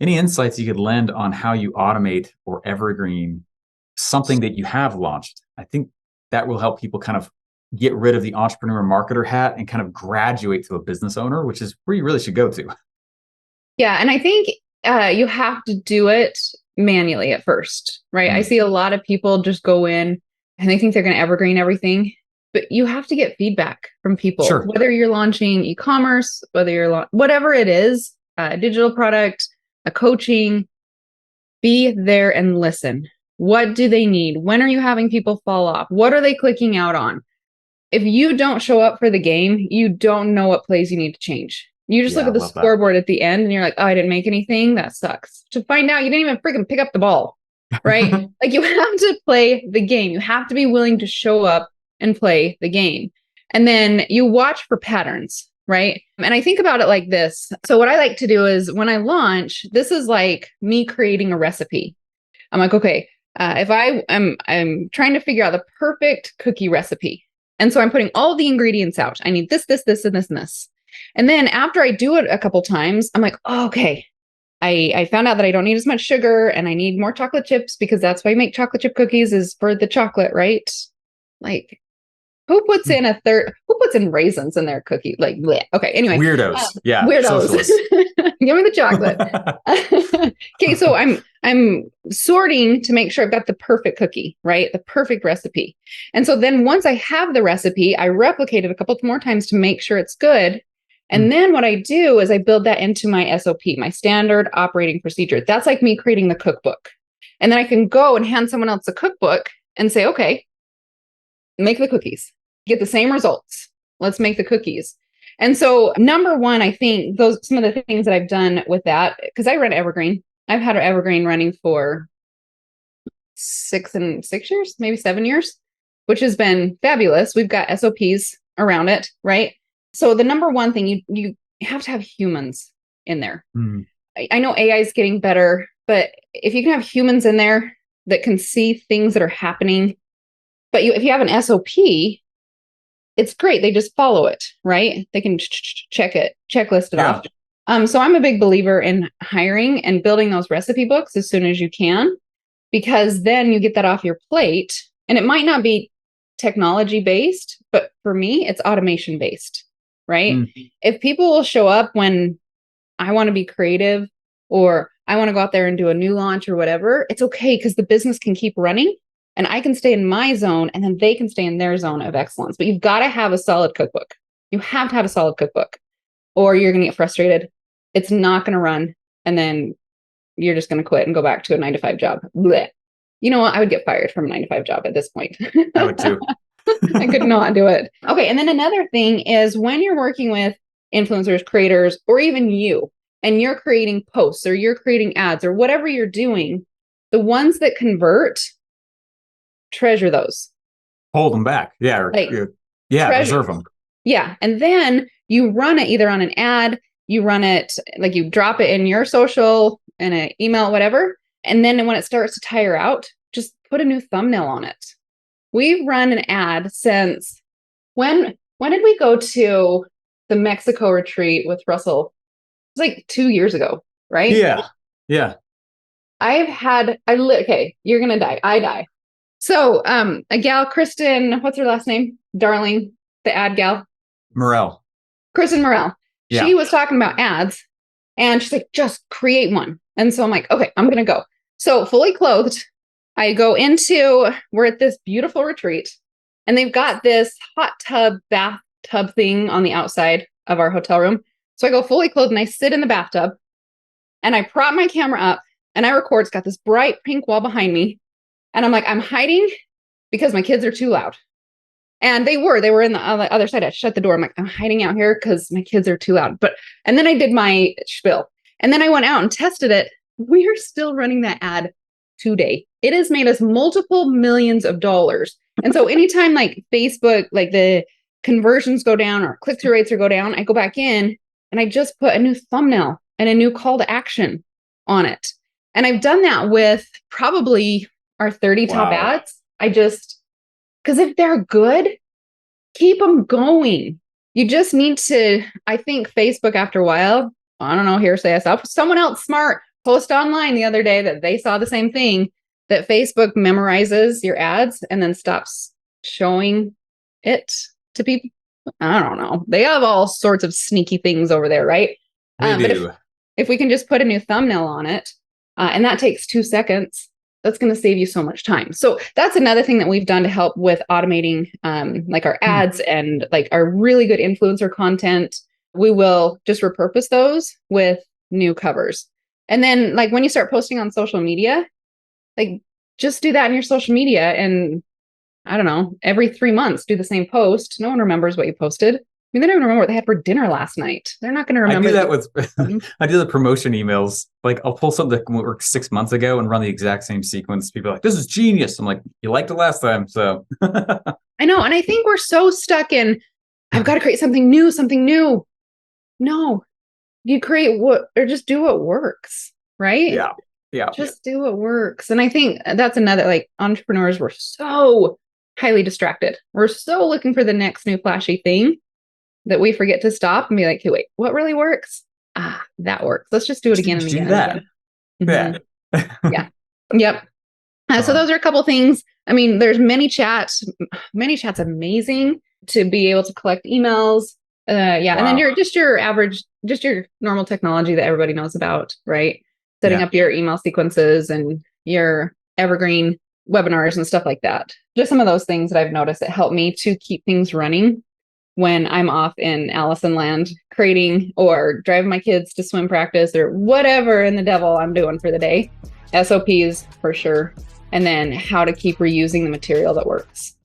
Any insights you could lend on how you automate or evergreen something that you have launched? I think that will help people kind of get rid of the entrepreneur marketer hat and kind of graduate to a business owner, which is where you really should go to. Yeah. And I think you have to do it manually at first, right? I Mm. see a lot of people just go in and they think they're going to evergreen everything, but you have to get feedback from people, Sure. whether you're launching e-commerce, whether you're whatever it is, a digital product, a coaching, be there and listen. What do they need? When are you having people fall off? What are they clicking out on? If you don't show up for the game, you don't know what plays you need to change. You just look Yeah, at I the love that. scoreboard at the end and you're like, oh, I didn't make anything. That sucks. To find out you didn't even freaking pick up the ball, right? Like you have to play the game. You have to be willing to show up and play the game. And then you watch for patterns, right? And I think about it like this. So what I like to do is when I launch, this is like me creating a recipe. I'm like, okay, if I'm trying to figure out the perfect cookie recipe. And so I'm putting all the ingredients out. I need this, this, this, and this, and this. And then after I do it a couple times, I'm like, oh, okay, I found out that I don't need as much sugar and I need more chocolate chips because that's why I make chocolate chip cookies is for the chocolate, right? Like who puts in raisins in their cookie? Like, bleh. Okay, anyway. Weirdos. Yeah. Weirdos. Socialists. Give me the chocolate. Okay, so I'm sorting to make sure I've got the perfect cookie, right? The perfect recipe. And so then once I have the recipe, I replicate it a couple more times to make sure it's good. And then what I do is I build that into my SOP, my standard operating procedure. That's like me creating the cookbook. And then I can go and hand someone else a cookbook and say, okay, make the cookies, get the same results. Let's make the cookies. And so number one, I think those some of the things that I've done with that, because I run Evergreen. I've had an Evergreen running for 6 years, maybe 7 years, which has been fabulous. We've got SOPs around it, right? So the number one thing, you have to have humans in there. Mm. I know AI is getting better, but if you can have humans in there that can see things that are happening, but if you have an SOP, it's great. They just follow it, right? They can checklist it off. So I'm a big believer in hiring and building those recipe books as soon as you can, because then you get that off your plate. And it might not be technology based, but for me, it's automation based, right? Mm. If people will show up when I want to be creative or I want to go out there and do a new launch or whatever, it's okay because the business can keep running. And I can stay in my zone and then they can stay in their zone of excellence. But you've got to have a solid cookbook. You have to have a solid cookbook or you're going to get frustrated. It's not going to run. And then you're just going to quit and go back to a 9-to-5 job. Blech. You know what? I would get fired from a 9-to-5 job at this point. I would too. I could not do it. Okay. And then another thing is when you're working with influencers, creators, or even you, and you're creating posts or you're creating ads or whatever you're doing, the ones that convert, treasure those. Hold them back. Yeah. Reserve them. Yeah. And then you run it either on an ad, you run it like you drop it in your social, in an email, whatever. And then when it starts to tire out, just put a new thumbnail on it. We've run an ad since when did we go to the Mexico retreat with Russell? It was like 2 years ago, right? Yeah. Yeah. Okay, you're going to die. I die. So, a gal, Kristen, what's her last name? Darling, the ad gal. Morel. Kristen Morel. Yeah. She was talking about ads and she's like, just create one. And so I'm like, okay, I'm going to go. So fully clothed, I go we're at this beautiful retreat and they've got this hot tub, bathtub thing on the outside of our hotel room. So I go fully clothed and I sit in the bathtub and I prop my camera up and I record. It's got this bright pink wall behind me. And I'm like, I'm hiding because my kids are too loud. And they were in the other side. I shut the door. I'm like, I'm hiding out here because my kids are too loud. And then I did my spiel. And then I went out and tested it. We're still running that ad today. It has made us multiple millions of dollars. And so anytime like Facebook, like the conversions go down or click-through rates go down, I go back in and I just put a new thumbnail and a new call to action on it. And I've done that with probably our 30 top ads. Because if they're good, keep them going. You just need to, I think Facebook after a while, I don't know, hearsay myself, someone else smart post online the other day that they saw the same thing, that Facebook memorizes your ads and then stops showing it to people. I don't know. They have all sorts of sneaky things over there, right? They But do. if we can just put a new thumbnail on it, and that takes 2 seconds, that's going to save you so much time. So that's another thing that we've done to help with automating like our ads and like our really good influencer content. We will just repurpose those with new covers. And then like when you start posting on social media, like just do that in your social media, and I don't know, every 3 months do the same post. No one remembers what you posted. I mean, they don't even remember what they had for dinner last night. They're not going to remember. I do that with, I do the promotion emails. Like I'll pull something that worked 6 months ago and run the exact same sequence. People are like, this is genius. I'm like, you liked it last time. So I know. And I think we're so stuck in, I've got to create something new, something new. No, you create what, or just do what works, right? yeah. Yeah. Just do what works. And I think that's another, like, entrepreneurs were so highly distracted. We're so looking for the next new flashy thing that we forget to stop and be like, hey, wait, what really works? Ah, that works. Let's just do it again and again. Do that. And again. Yeah. Yeah. Yep. So those are a couple things. I mean, there's ManyChat. ManyChat's amazing to be able to collect emails. Yeah. Wow. And then your average, just your normal technology that everybody knows about, right? Setting up your email sequences and your evergreen webinars and stuff like that. Just some of those things that I've noticed that help me to keep things running when I'm off in Alison land creating or driving my kids to swim practice or whatever in the devil I'm doing for the day. SOPs for sure. And then how to keep reusing the material that works.